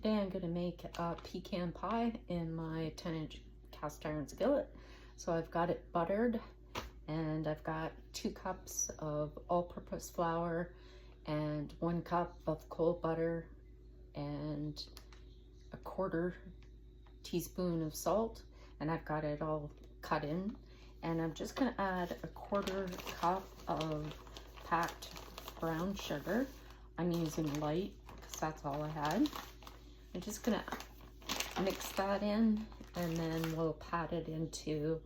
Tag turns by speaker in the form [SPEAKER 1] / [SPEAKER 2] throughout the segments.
[SPEAKER 1] Today I'm going to make a pecan pie in my 10-inch cast iron skillet. So I've got it buttered, and I've got 2 cups of all-purpose flour and 1 cup of cold butter and a 1/4 teaspoon of salt, and I've got it all cut in. And I'm just going to add a 1/4 cup of packed brown sugar. I'm using light because that's all I had. I'm just gonna mix that in, and then we'll pat it into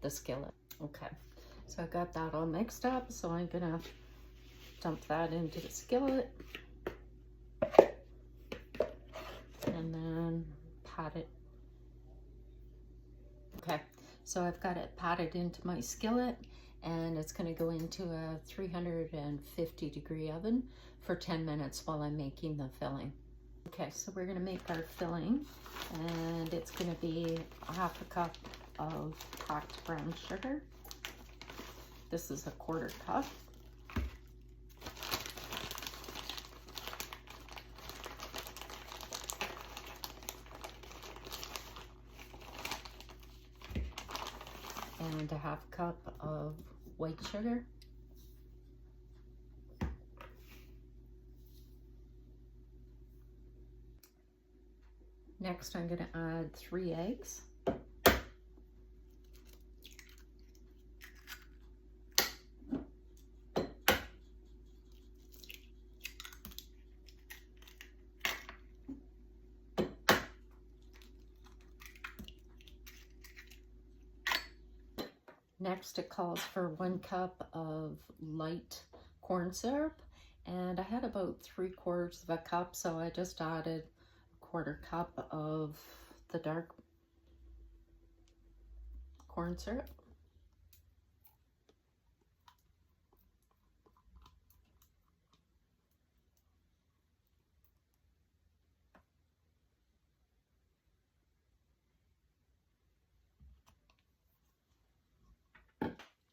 [SPEAKER 1] the skillet. Okay, so I got that all mixed up, so I'm gonna dump that into the skillet and then pat it. Okay, so I've got it patted into my skillet, and it's going to go into a 350-degree oven for 10 minutes while I'm making the filling. Okay, so we're going to make our filling, and it's going to be 1/2 cup of packed brown sugar. This is a 1/4 cup. And a 1/2 cup of white sugar. Next, I'm going to add 3 eggs. Next, it calls for 1 cup of light corn syrup, and I had about 3/4 of a cup, so I just added 1/4 cup of the dark corn syrup.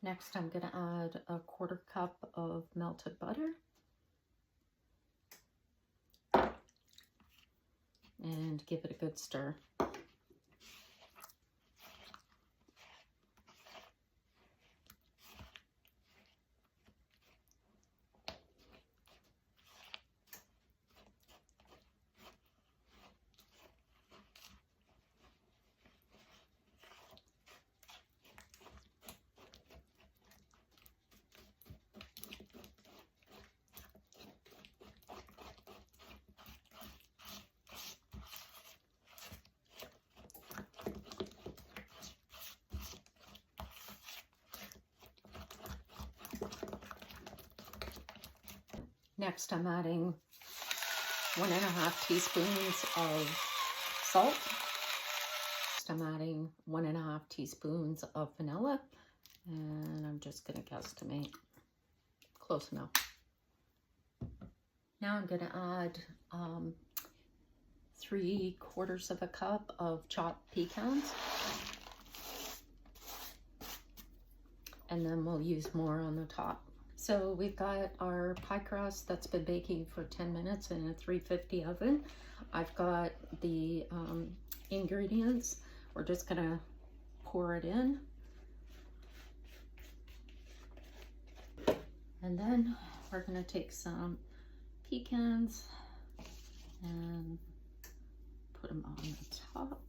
[SPEAKER 1] Next, I'm going to add a 1/4 cup of melted butter and give it a good stir. Next, I'm adding 1½ teaspoons of salt. Next, I'm adding 1½ teaspoons of vanilla, and I'm just going to guesstimate. Close enough. Now I'm going to add 3/4 of a cup of chopped pecans, and then we'll use more on the top. So we've got our pie crust that's been baking for 10 minutes in a 350 oven. I've got the ingredients. We're just gonna pour it in. And then we're gonna take some pecans and put them on the top.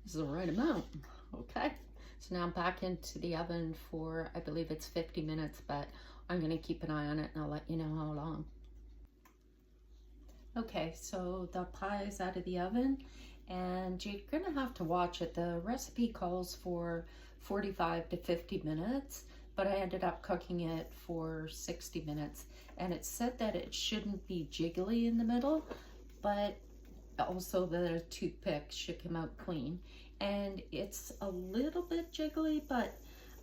[SPEAKER 1] This is the right amount. Okay, so now I'm back into the oven for, I believe it's 50 minutes, but I'm going to keep an eye on it and I'll let you know how long. Okay, so the pie is out of the oven, and you're gonna have to watch it. The recipe calls for 45 to 50 minutes, but I ended up cooking it for 60 minutes. And it said that it shouldn't be jiggly in the middle, but also the toothpick should come out clean. And it's a little bit jiggly, but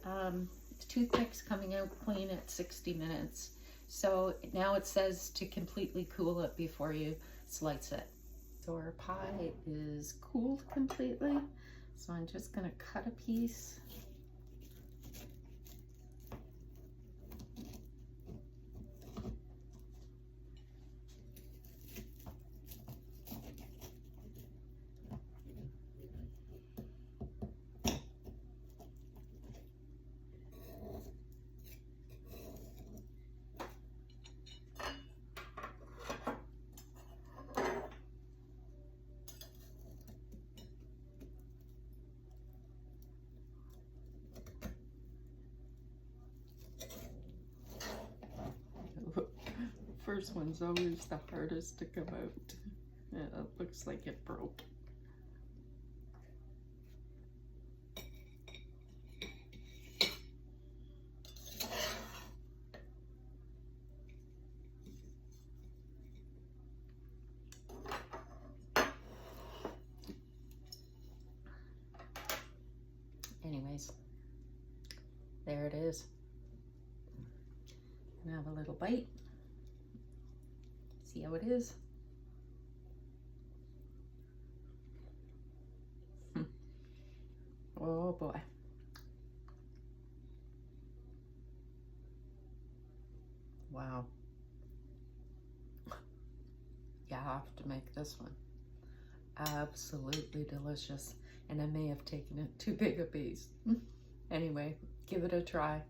[SPEAKER 1] the toothpick's coming out clean at 60 minutes. So now it says to completely cool it before you slice it. So our pie is cooled completely. So I'm just gonna cut a piece. First one's always the hardest to come out. Yeah, it looks like it broke. Anyways, there it is. And have a little bite. See how it is. Oh boy. Wow. You have to make this one. Absolutely delicious. And I may have taken it too big a piece. Anyway, give it a try.